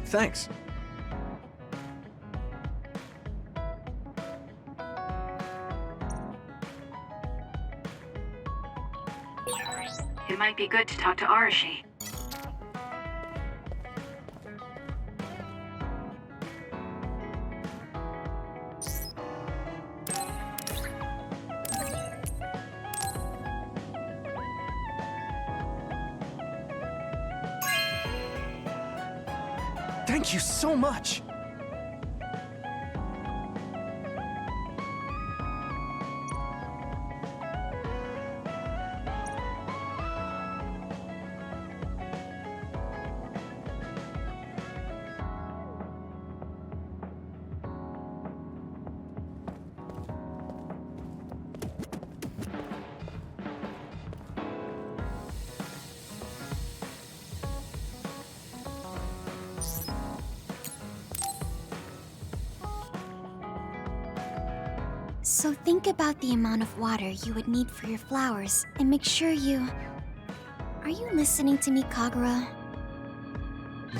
Thanks. It might be good to talk to Arashi. Thank you so much! So think about the amount of water you would need for your flowers, and make sure you... Are you listening to me, Kagura?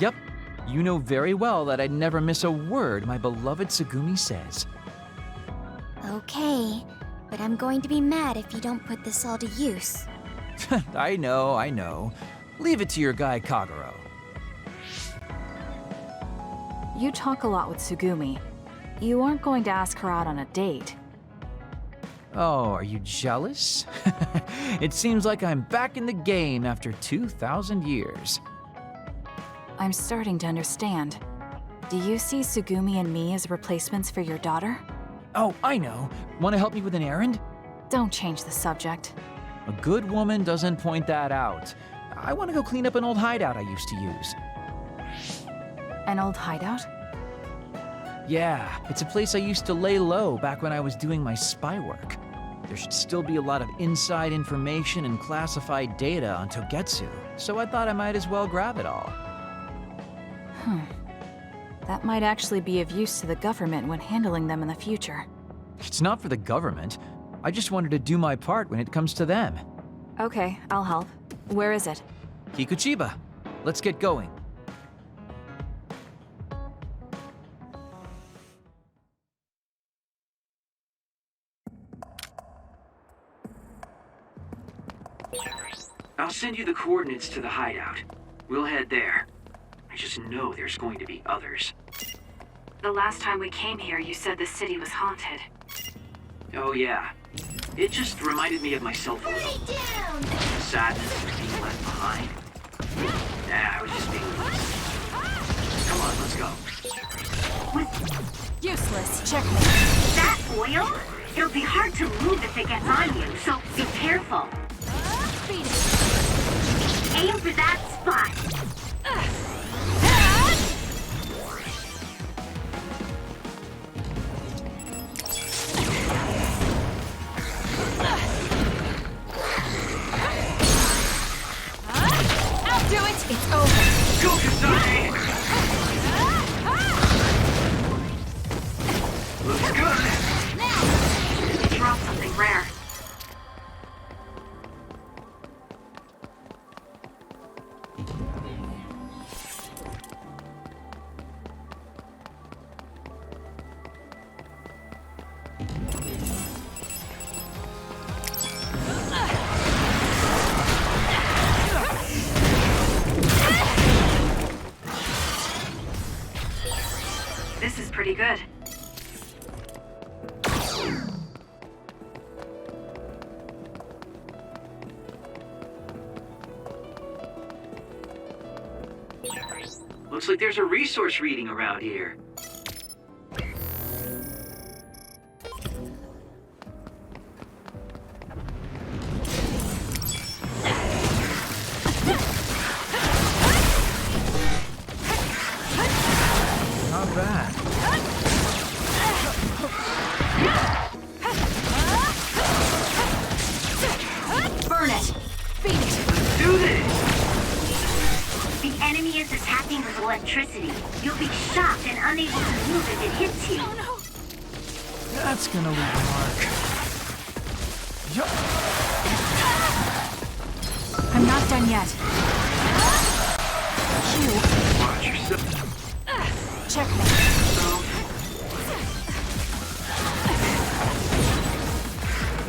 Yep. You know very well that I'd never miss a word my beloved Tsugumi says. Okay, but I'm going to be mad if you don't put this all to use. I know. Leave it to your guy Kaguro. You talk a lot with Tsugumi. You aren't going to ask her out on a date. Oh, are you jealous? It seems like I'm back in the game after 2,000 years. I'm starting to understand. Do you see Tsugumi and me as replacements for your daughter? Oh, I know. Want to help me with an errand? Don't change the subject. A good woman doesn't point that out. I want to go clean up an old hideout I used to use. An old hideout? Yeah, it's a place I used to lay low back when I was doing my spy work. There should still be a lot of inside information and classified data on Togetsu, so I thought I might as well grab it all. That might actually be of use to the government when handling them in the future. It's not for the government. I just wanted to do my part when it comes to them. Okay, I'll help. Where is it? Kikuchiba, let's get going. I'll send you the coordinates to the hideout. We'll head there. I just know there's going to be others. The last time we came here, you said the city was haunted. Oh yeah. It just reminded me of myself a little. The sadness of being left behind. Nah, I was just being loose. Come on, let's go. Useless, checkmate. That oil? It'll be hard to move if it gets on you, so be careful. Aim for that spot. I'll do it! It's over! Go, Kasane! Looks good! Drop something rare. This is pretty good. Looks like there's a resource reading around here. Not bad. Burn it! Beat it! Let's do this! The enemy is attacking with electricity. You'll be shocked and unable to move if it hits you. That's gonna leave a mark. Yup. I'm not done yet. Q, Watch yourself. checkmate.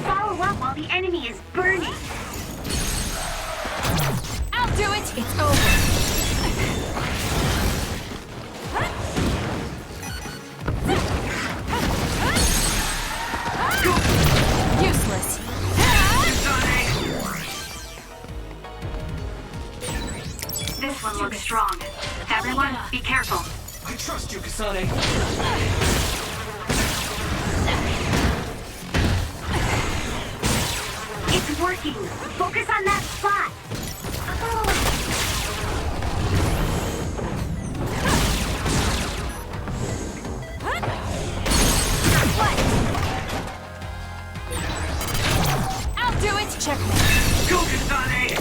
Follow up while the enemy is burning. I'll do it! It's over. Useless. This one looks strong. Everyone, be careful. I trust you, Kasane. It's working. Focus on that spot. I'll do it! Checkmate. Go, Kasane!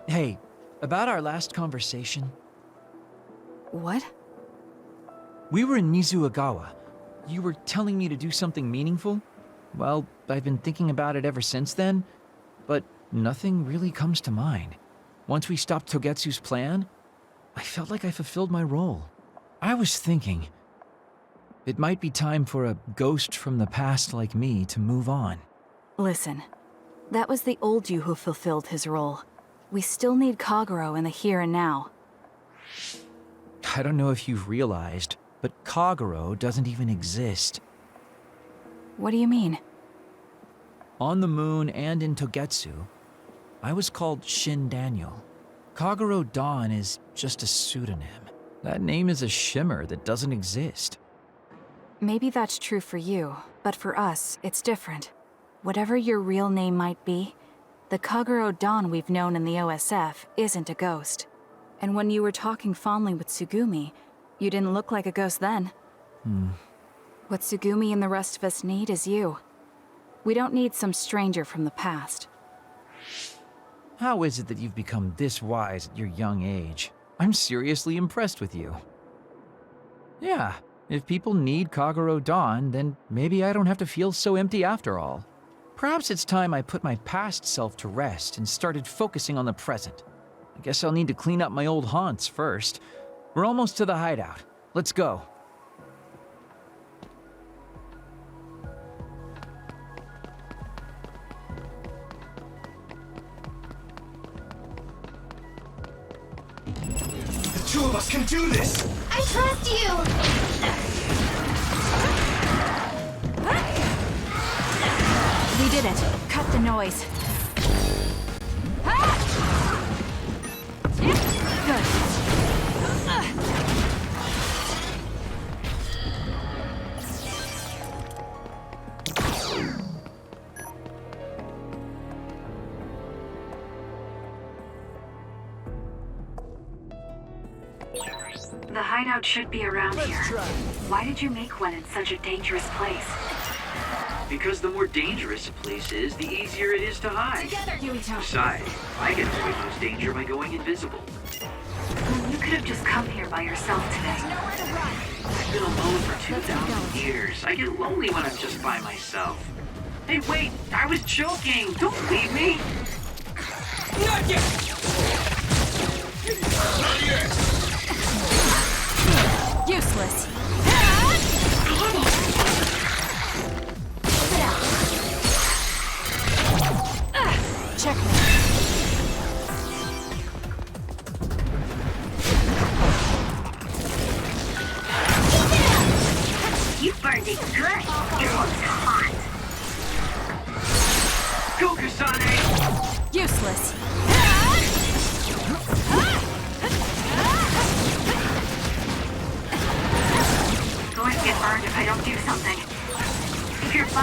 Hey, about our last conversation, What? we were in Mizuagawa. You were telling me to do something meaningful? Well, I've been thinking about it ever since then, but nothing really comes to mind. Once we stopped Togetsu's plan, I felt like I fulfilled my role. I was thinking, it might be time for a ghost from the past like me to move on. Listen, that was the old you who fulfilled his role. We still need Kagero in the here and now. I don't know if you've realized, but Kagero doesn't even exist. What do you mean? On the moon and in Togetsu, I was called Shin Daniel. Kagero Dawn is just a pseudonym. That name is a shimmer that doesn't exist. Maybe that's true for you, but for us, it's different. Whatever your real name might be, the Kagero Dawn we've known in the OSF isn't a ghost. And when you were talking fondly with Tsugumi, you didn't look like a ghost then. What Tsugumi and the rest of us need is you. We don't need some stranger from the past. How is it that you've become this wise at your young age? I'm seriously impressed with you. Yeah, if people need Kagero Dawn, then maybe I don't have to feel so empty after all. Perhaps it's time I put my past self to rest and started focusing on the present. I guess I'll need to clean up my old haunts first. We're almost to the hideout. Let's go. The two of us can do this! I trust you! We did it. Cut the noise. Good. The hideout should be around here. Why did you make one in such a dangerous place? Because the more dangerous a place is, the easier it is to hide. Besides, I can avoid most danger by going invisible. You could have just come here by yourself today. I've been alone for 2,000 years. I get lonely when I'm just by myself. Hey, wait! I was joking! Don't leave me! Not yet! Not yet! Useless. Checkmate.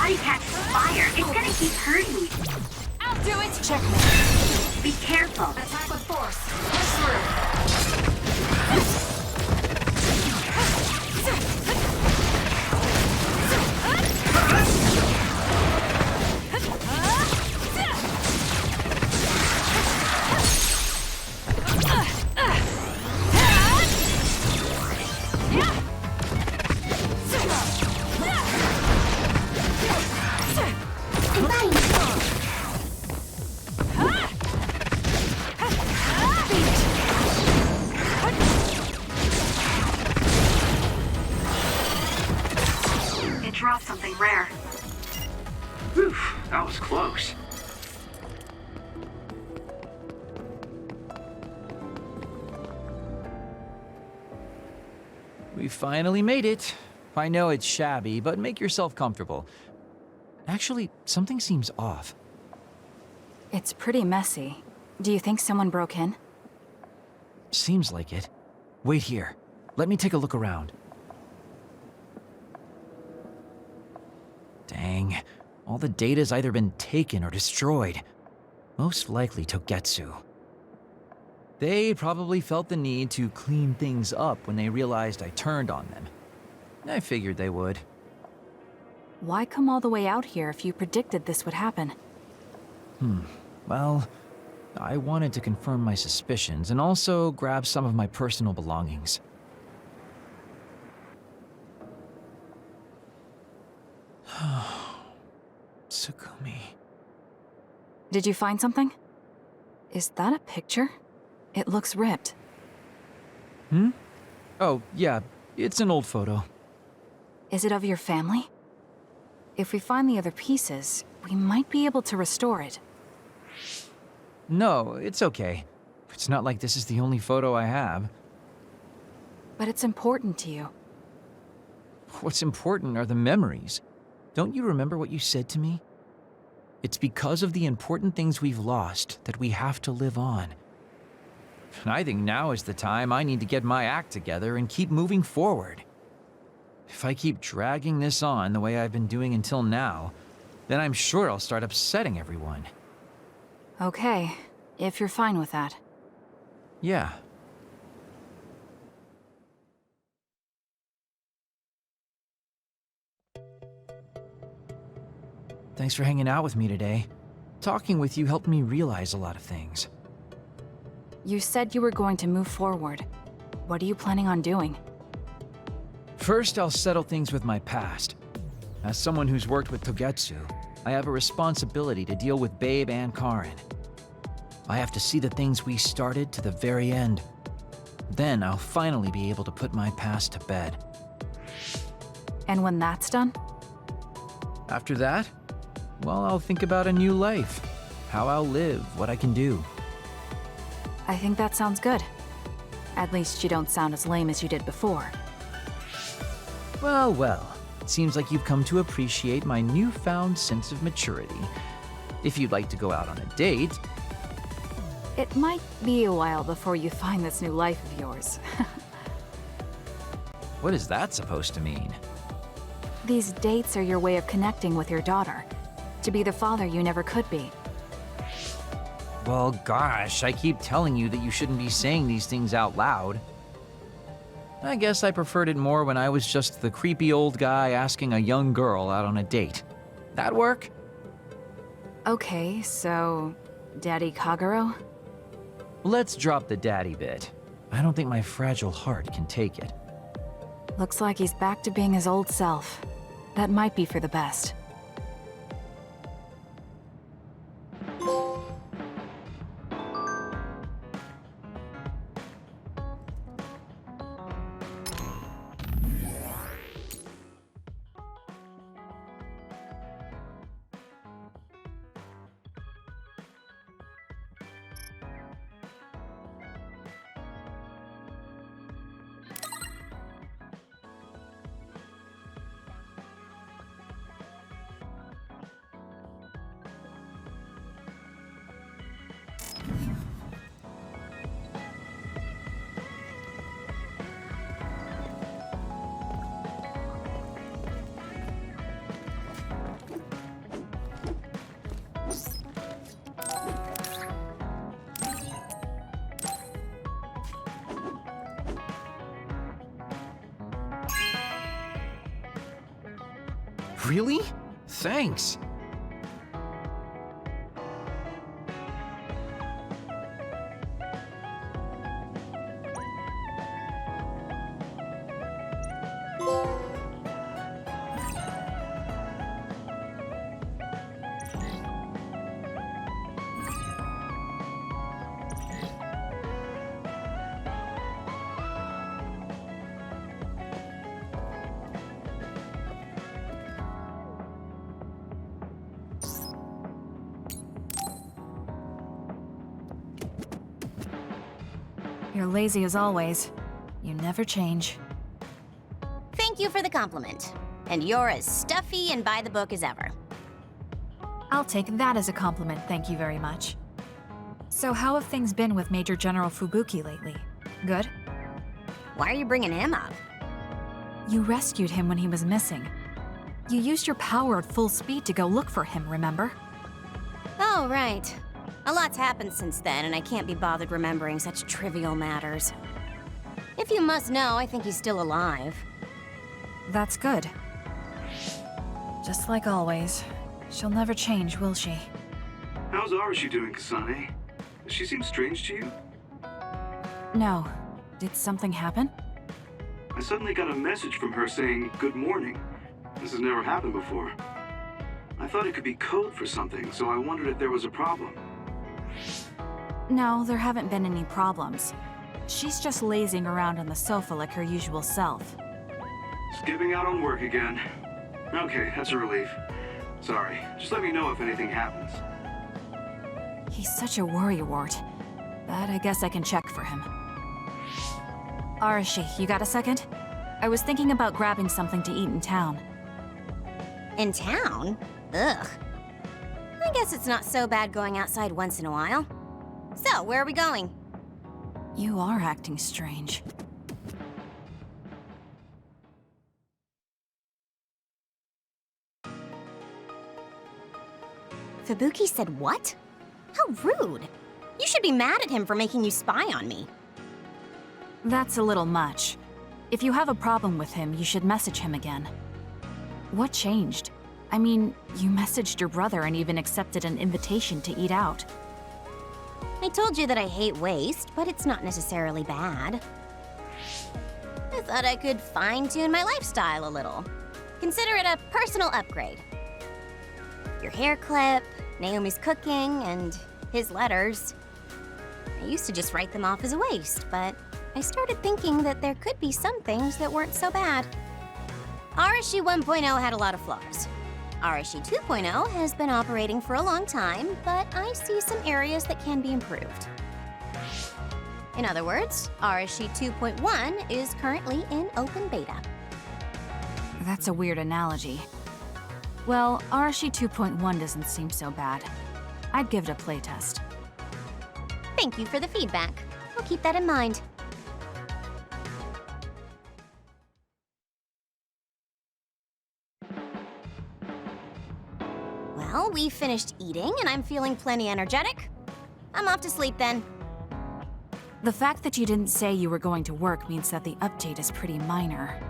body catches fire, it's gonna keep hurting you. I'll do it! Checkmate. Be careful. Attack with force. Push through. It dropped something rare. Whew, that was close. We finally made it. I know it's shabby, but make yourself comfortable. Actually, something seems off. It's pretty messy. Do you think someone broke in? Seems like it. Wait here. Let me take a look around. Dang. All the data's either been taken or destroyed. Most likely Togetsu. They probably felt the need to clean things up when they realized I turned on them. I figured they would. Why come all the way out here if you predicted this would happen? Well, I wanted to confirm my suspicions and also grab some of my personal belongings. Tsukumi. Did you find something? Is that a picture? It looks ripped. Oh, yeah, it's an old photo. Is it of your family? If we find the other pieces, we might be able to restore it. No, it's okay. It's not like this is the only photo I have. But it's important to you. What's important are the memories. Don't you remember what you said to me? It's because of the important things we've lost that we have to live on. And I think now is the time I need to get my act together and keep moving forward. If I keep dragging this on the way I've been doing until now, then I'm sure I'll start upsetting everyone. Okay, if you're fine with that. Yeah. Thanks for hanging out with me today. Talking with you helped me realize a lot of things. You said you were going to move forward. What are you planning on doing? First, I'll settle things with my past. As someone who's worked with Togetsu, I have a responsibility to deal with Babe and Karin. I have to see the things we started to the very end. Then I'll finally be able to put my past to bed. And when that's done? After that, well, I'll think about a new life. How I'll live, what I can do. I think that sounds good. At least you don't sound as lame as you did before. Well, well. It seems like you've come to appreciate my newfound sense of maturity. If you'd like to go out on a date... It might be a while before you find this new life of yours. What is that supposed to mean? These dates are your way of connecting with your daughter. To be the father you never could be. Well, gosh, I keep telling you that you shouldn't be saying these things out loud. I guess I preferred it more when I was just the creepy old guy asking a young girl out on a date. That work? Okay, so... Daddy Kagero? Let's drop the daddy bit. I don't think my fragile heart can take it. Looks like he's back to being his old self. That might be for the best. Really? Thanks. You're lazy as always. You never change. Thank you for the compliment. And you're as stuffy and by the book as ever. I'll take that as a compliment, thank you very much. So how have things been with Major General Fubuki lately? Good? Why are you bringing him up? You rescued him when he was missing. You used your power at full speed to go look for him, remember? Oh, right. A lot's happened since then, and I can't be bothered remembering such trivial matters. If you must know, I think he's still alive. That's good. Just like always. She'll never change, will she? How's Arashi doing, Kasane? Does she seem strange to you? No. Did something happen? I suddenly got a message from her saying, "Good morning." This has never happened before. I thought it could be code for something, so I wondered if there was a problem. No, there haven't been any problems. She's just lazing around on the sofa like her usual self. Skipping out on work again. Okay, that's a relief. Sorry, just let me know if anything happens. He's such a worrywart. But I guess I can check for him. Arashi, you got a second? I was thinking about grabbing something to eat in town. In town? Ugh. I guess it's not so bad going outside once in a while. So, where are we going? You are acting strange. Fubuki said what? How rude. You should be mad at him for making you spy on me. That's a little much. If you have a problem with him, you should message him again. What changed? I mean, you messaged your brother and even accepted an invitation to eat out. I told you that I hate waste, but it's not necessarily bad. I thought I could fine-tune my lifestyle a little. Consider it a personal upgrade. Your hair clip, Naomi's cooking, and his letters. I used to just write them off as a waste, but I started thinking that there could be some things that weren't so bad. Arashi 1.0 had a lot of flaws. Arashi 2.0 has been operating for a long time, but I see some areas that can be improved. In other words, Arashi 2.1 is currently in open beta. That's a weird analogy. Well, Arashi 2.1 doesn't seem so bad. I'd give it a playtest. Thank you for the feedback. I'll keep that in mind. Well, we finished eating and I'm feeling plenty energetic. I'm off to sleep then. The fact that you didn't say you were going to work means that the update is pretty minor.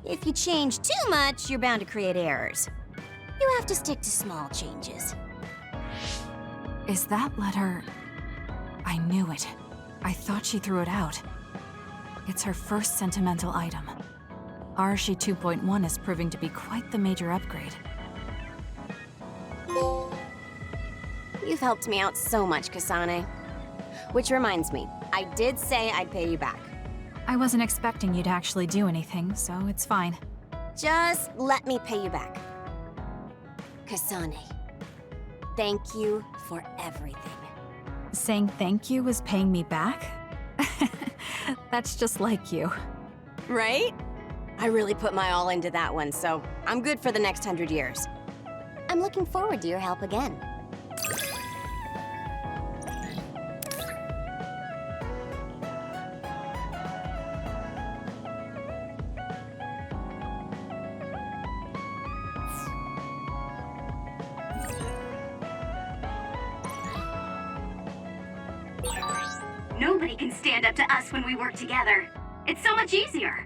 If you change too much, you're bound to create errors. You have to stick to small changes. Is that letter... I knew it. I thought she threw it out. It's her first sentimental item. Arashi 2.1 is proving to be quite the major upgrade. You've helped me out so much, Kasane. Which reminds me, I did say I'd pay you back. I wasn't expecting you to actually do anything, so it's fine. Just let me pay you back. Kasane, thank you for everything. Saying thank you was paying me back? That's just like you. Right? I really put my all into that one, so I'm good for the next 100 years. I'm looking forward to your help again. Nobody can stand up to us when we work together. It's so much easier.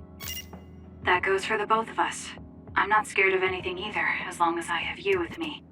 That goes for the both of us. I'm not scared of anything either, as long as I have you with me.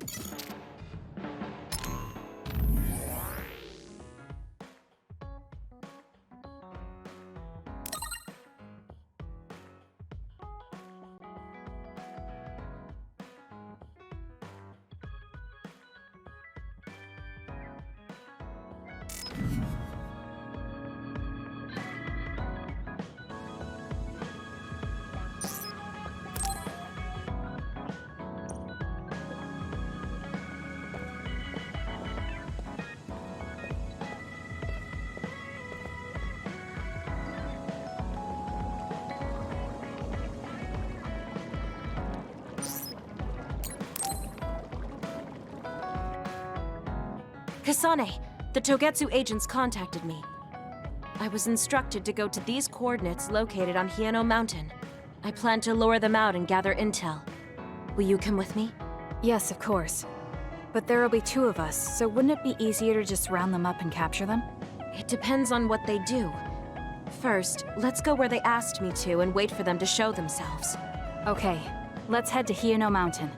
Kasane, the Togetsu agents contacted me. I was instructed to go to these coordinates located on Hieno Mountain. I plan to lure them out and gather intel. Will you come with me? Yes, of course. But there will be 2 of us, so wouldn't it be easier to just round them up and capture them? It depends on what they do. First, let's go where they asked me to and wait for them to show themselves. Okay, let's head to Hieno Mountain.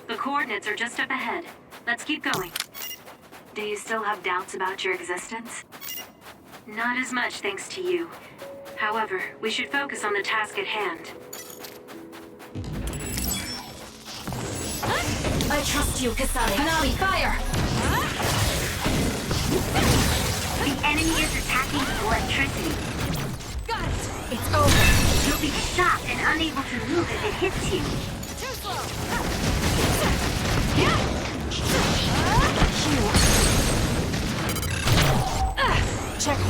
The coordinates are just up ahead. Let's keep going. Do you still have doubts about your existence? Not as much thanks to you. However, we should focus on the task at hand. I trust you, Kasane. Hanabi, fire! The enemy is attacking with electricity. Got it! It's over. You'll be shocked and unable to move if it hits you. Too slow! Check me.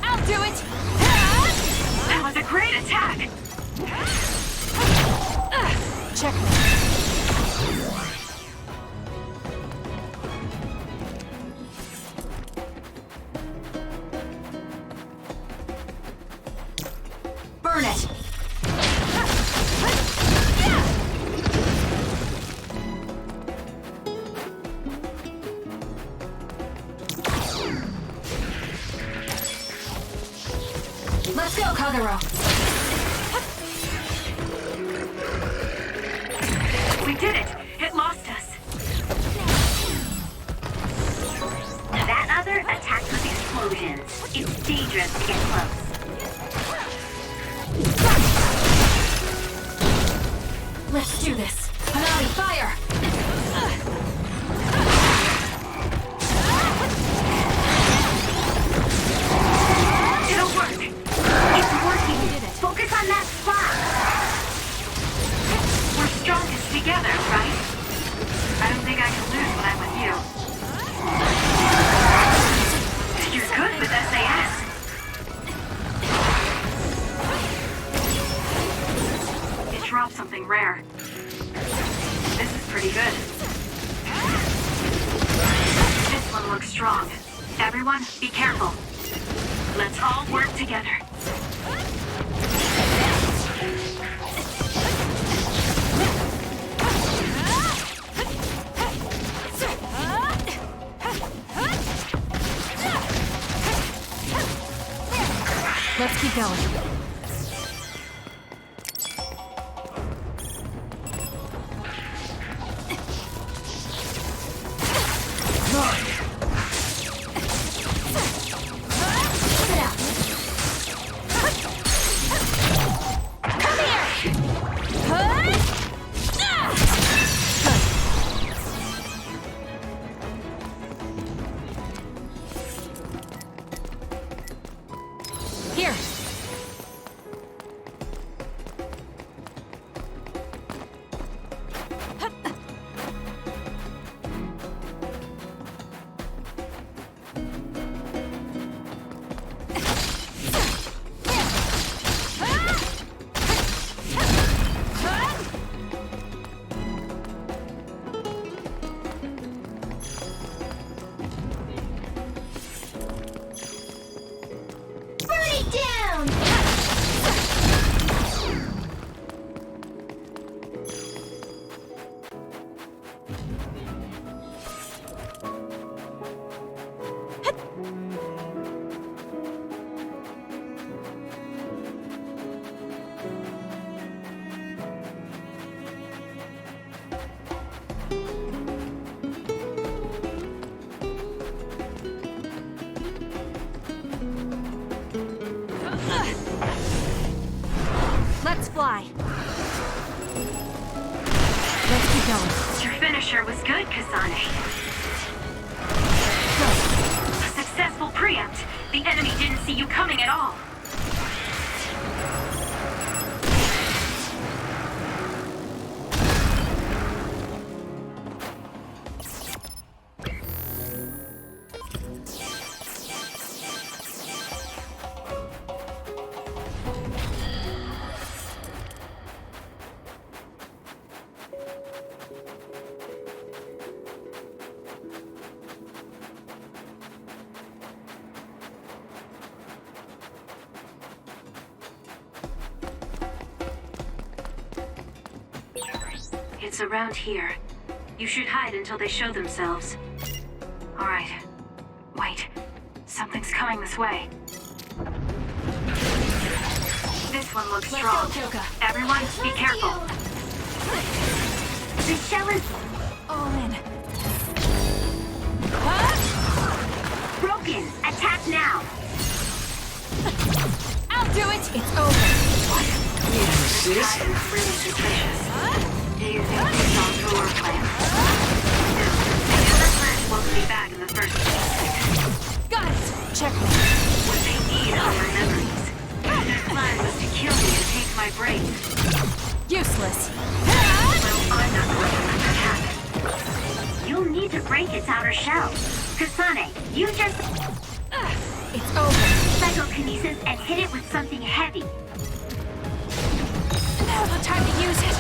I'll do it! That was a great attack! Check me. Burn it! Let's go, Kagero! We did it! It lost us! That other attacked with explosions. It's dangerous to get close. Let's do this! Hanabi, fire! It'll work! It's working! Focus on that spot! We're strongest together, right? I don't think I can lose when I'm with you. You're good with SAS. It dropped something rare. This is pretty good. This one looks strong. Everyone, be careful. Let's all work together. Let's keep going. Here! going. Your finisher was good, Kasane. A successful preempt. The enemy didn't see you coming at all. It's around here. You should hide until they show themselves. Alright. Wait. Something's coming this way. This one looks strong. Everyone, be careful. The shell is All in. broken. Attack now. I'll do it! It's over. This guy is really suspicious. Do you think they saw through our plan? No. The other plan won't be back in the first place. Got it! Check me. What they need are my memories. Their plan was to kill me and take my brain. Useless. Well, I'm not going to let that happen. You'll need to break its outer shell. Kasane, you just It's over. psychokinesis and hit it with something heavy. Now's the time to use it.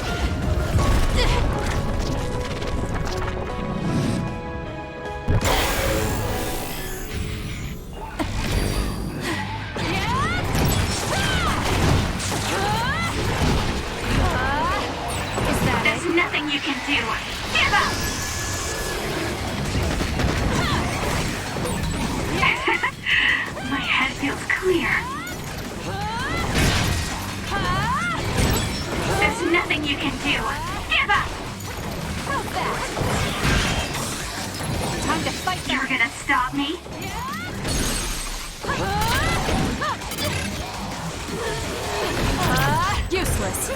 There's nothing you can do. Give up! My head feels clear. There's nothing you can do. Give up! Time to fight back. You're gonna stop me? Useless.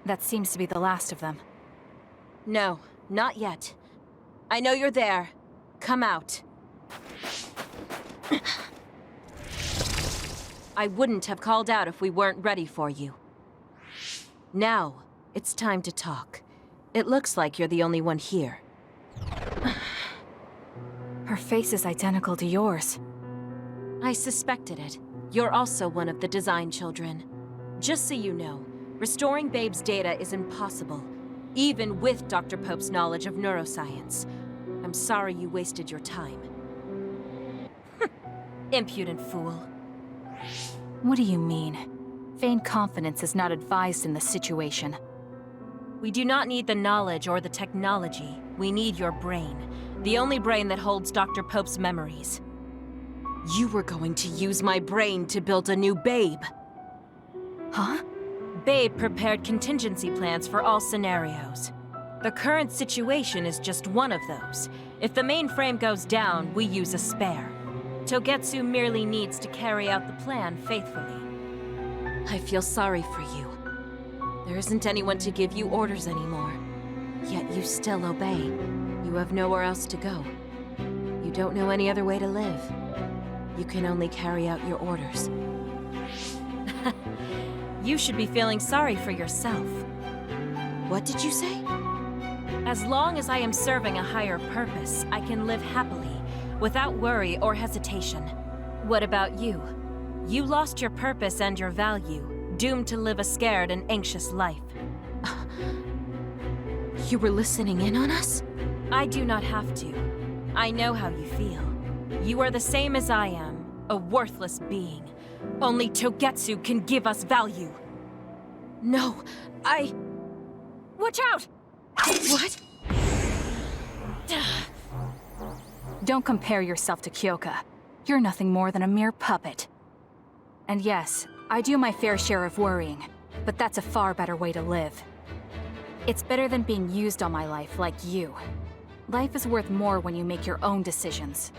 That seems to be the last of them. No, not yet. I know you're there. Come out. I wouldn't have called out if we weren't ready for you. Now, it's time to talk. It looks like you're the only one here. Her face is identical to yours. I suspected it. You're also one of the design children. Just so you know, restoring Babe's data is impossible, even with Dr. Pope's knowledge of neuroscience. I'm sorry you wasted your time. Impudent fool. What do you mean? Feigned confidence is not advised in this situation. We do not need the knowledge or the technology. We need your brain. The only brain that holds Dr. Pope's memories. You were going to use my brain to build a new Babe. Huh? Babe prepared contingency plans for all scenarios. The current situation is just one of those. If the mainframe goes down, we use a spare. Togetsu merely needs to carry out the plan faithfully. I feel sorry for you. There isn't anyone to give you orders anymore. Yet you still obey. You have nowhere else to go. You don't know any other way to live. You can only carry out your orders. You should be feeling sorry for yourself. What did you say? As long as I am serving a higher purpose, I can live happily, without worry or hesitation. What about you? You lost your purpose and your value, doomed to live a scared and anxious life. You were listening in on us? I do not have to. I know how you feel. You are the same as I am, a worthless being. Only Togetsu can give us value. No, Watch out! What? Don't compare yourself to Kyoka. You're nothing more than a mere puppet. And yes, I do my fair share of worrying, but that's a far better way to live. It's better than being used on my life like you. Life is worth more when you make your own decisions.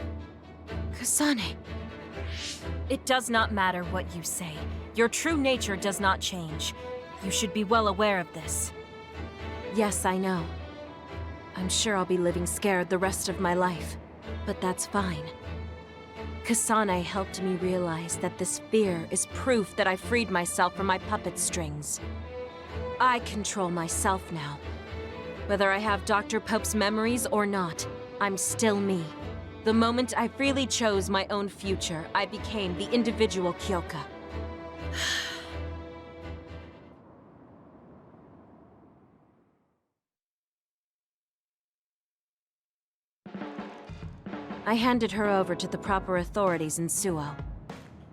Kasane. It does not matter what you say. Your true nature does not change. You should be well aware of this. Yes, I know. I'm sure I'll be living scared the rest of my life, but that's fine. Kasane helped me realize that this fear is proof that I freed myself from my puppet strings. I control myself now. Whether I have Dr. Pope's memories or not, I'm still me. The moment I freely chose my own future, I became the individual Kyoka. I handed her over to the proper authorities in Suo.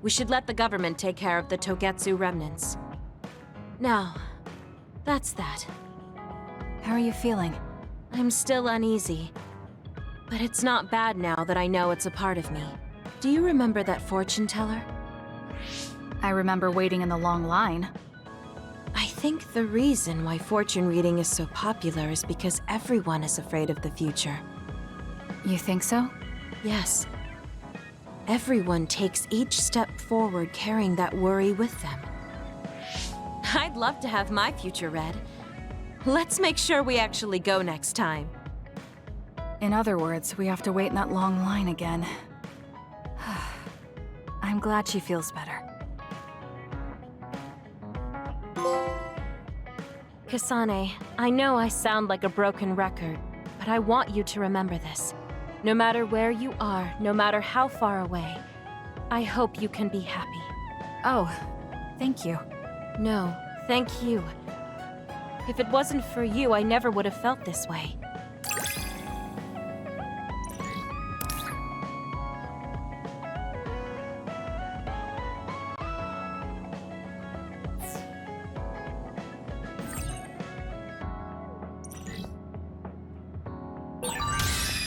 We should let the government take care of the Togetsu remnants. Now, that's that. How are you feeling? I'm still uneasy. But it's not bad now that I know it's a part of me. Do you remember that fortune teller? I remember waiting in the long line. I think the reason why fortune reading is so popular is because everyone is afraid of the future. You think so? Yes. Everyone takes each step forward carrying that worry with them. I'd love to have my future read. Let's make sure we actually go next time. In other words, we have to wait in that long line again. I'm glad she feels better. Kasane, I know I sound like a broken record, but I want you to remember this. No matter where you are, no matter how far away, I hope you can be happy. Oh, thank you. No, thank you. If it wasn't for you, I never would have felt this way.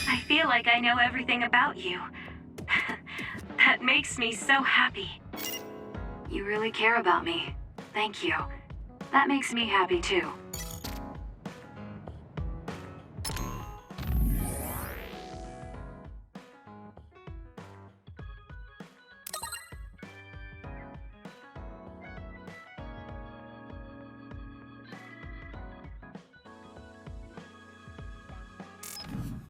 I feel like I know everything about you. That makes me so happy. You really care about me. Thank you. That makes me happy too.